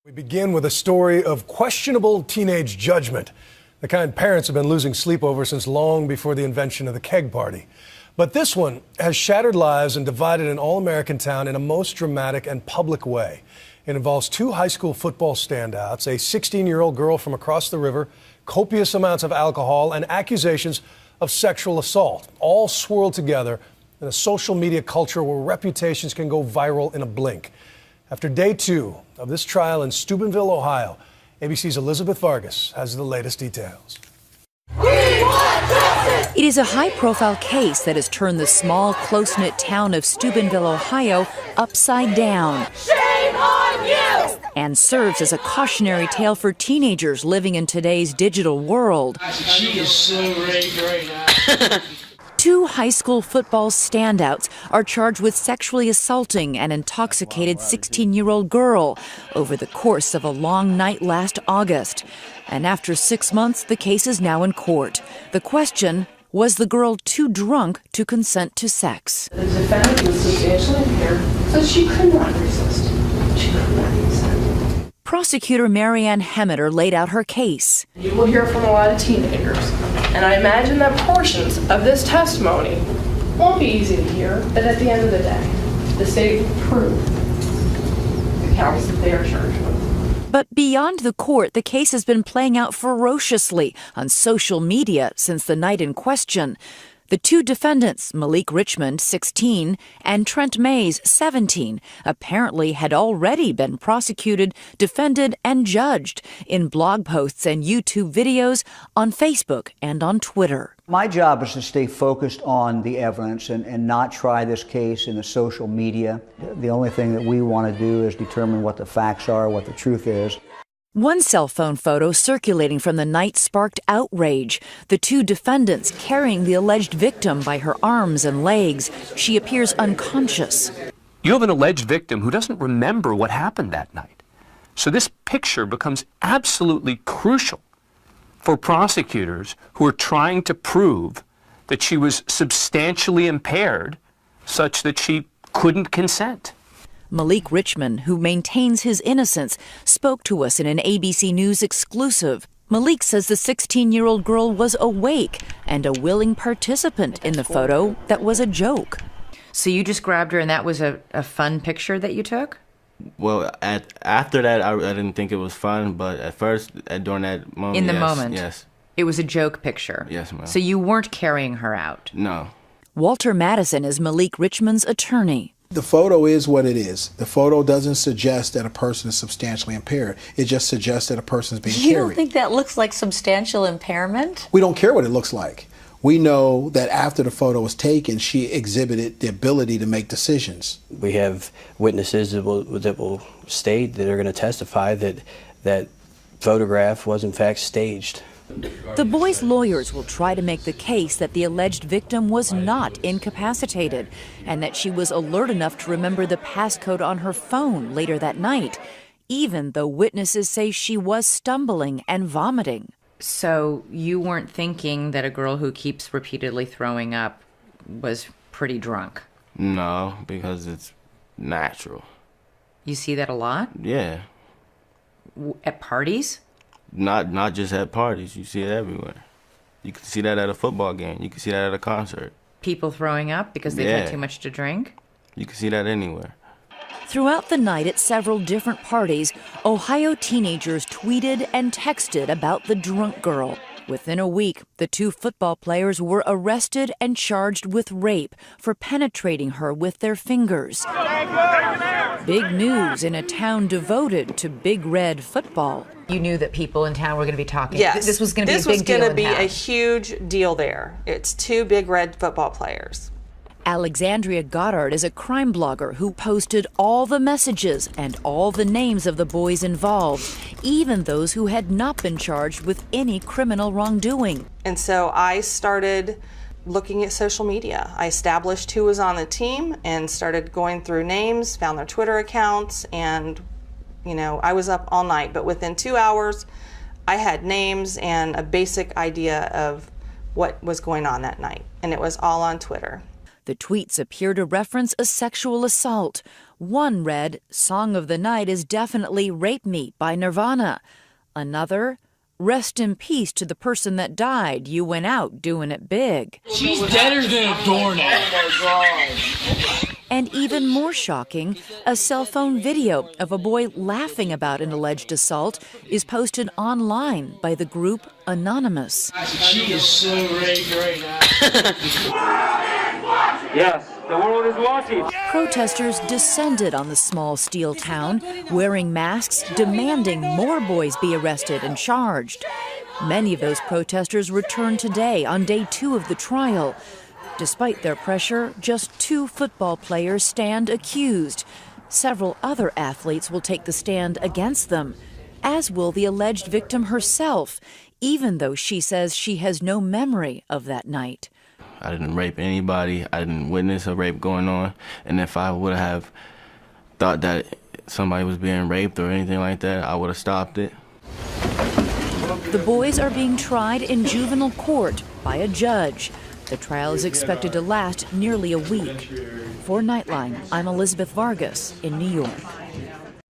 We begin with a story of questionable teenage judgment, the kind parents have been losing sleep over since long before the invention of the keg party. But this one has shattered lives and divided an all-American town in a most dramatic and public way. It involves two high school football standouts, a 16-year-old girl from across the river, copious amounts of alcohol, and accusations of sexual assault, all swirled together in a social media culture where reputations can go viral in a blink. After day two of this trial in Steubenville, Ohio, ABC's Elizabeth Vargas has the latest details. It is a high-profile case that has turned the small, close-knit town of Steubenville, Ohio, upside down. Shame on you! And serves as a cautionary tale for teenagers living in today's digital world. She is so right now. Two high school football standouts are charged with sexually assaulting an intoxicated 16-year-old girl over the course of a long night last August. And after 6 months, the case is now in court. The question, was the girl too drunk to consent to sex? The defendant was substantially impaired, so she could not resist. She could not consent. Prosecutor Marianne Hemmeter laid out her case. You will hear from a lot of teenagers, and I imagine that portions of this testimony won't be easy to hear, but at the end of the day, the state will prove the counts that they are charged with. But beyond the court, the case has been playing out ferociously on social media since the night in question. The two defendants, Malik Richmond, 16, and Trent Mays, 17, apparently had already been prosecuted, defended, and judged in blog posts and YouTube videos, on Facebook and on Twitter. My job is to stay focused on the evidence and not try this case in the social media. The only thing that we want to do is determine what the facts are, what the truth is. One cell phone photo circulating from the night sparked outrage. The two defendants carrying the alleged victim by her arms and legs. She appears unconscious. You have an alleged victim who doesn't remember what happened that night. So this picture becomes absolutely crucial for prosecutors who are trying to prove that she was substantially impaired such that she couldn't consent. Malik Richmond, who maintains his innocence, spoke to us in an ABC News exclusive. Malik says the 16-year-old girl was awake and a willing participant in the photo that was a joke. So you just grabbed her and that was a fun picture that you took? Well, after that, I didn't think it was fun, but at first, during that moment, in the moment? Yes. It was a joke picture? Yes, ma'am. So you weren't carrying her out? No. Walter Madison is Malik Richmond's attorney. The photo is what it is. The photo doesn't suggest that a person is substantially impaired. It just suggests that a person is being carried. You don't think that looks like substantial impairment? We don't care what it looks like. We know that after the photo was taken, she exhibited the ability to make decisions. We have witnesses that will state that are going to testify that that photograph was in fact staged. The boys' lawyers will try to make the case that the alleged victim was not incapacitated and that she was alert enough to remember the passcode on her phone later that night, even though witnesses say she was stumbling and vomiting. So you weren't thinking that a girl who keeps repeatedly throwing up was pretty drunk? No, because it's natural. You see that a lot? Yeah. At parties? Not just at parties. You see it everywhere. You can see that at a football game. You can see that at a concert. People throwing up because they've had too much to drink? You can see that anywhere. Throughout the night at several different parties, Ohio teenagers tweeted and texted about the drunk girl. Within a week, the two football players were arrested and charged with rape for penetrating her with their fingers. Big news in a town devoted to Big Red football. You knew that people in town were going to be talking. Yes. This was going to be a big deal. This was going to be a huge deal there. It's two Big Red football players. Alexandria Goddard is a crime blogger who posted all the messages and all the names of the boys involved, even those who had not been charged with any criminal wrongdoing. And so I started looking at social media. I established who was on the team and started going through names, found their Twitter accounts, and I was up all night. But within 2 hours, I had names and a basic idea of what was going on that night. And it was all on Twitter. The tweets appear to reference a sexual assault. One read, "Song of the night is definitely Rape Me" by Nirvana. Another, "Rest in peace to the person that died. You went out doing it big." She's deader than a doornail. Oh my God. And even more shocking, a cell phone video of a boy laughing about an alleged assault is posted online by the group Anonymous. She is so raped right now. Yes, the world is watching. Protesters descended on the small steel town, wearing masks, demanding more boys be arrested and charged. Many of those protesters returned today on day 2 of the trial. Despite their pressure, just 2 football players stand accused. Several other athletes will take the stand against them, as will the alleged victim herself, even though she says she has no memory of that night. I didn't rape anybody. I didn't witness a rape going on. And if I would have thought that somebody was being raped or anything like that, I would have stopped it. The boys are being tried in juvenile court by a judge. The trial is expected to last nearly a week. For Nightline, I'm Elizabeth Vargas in New York.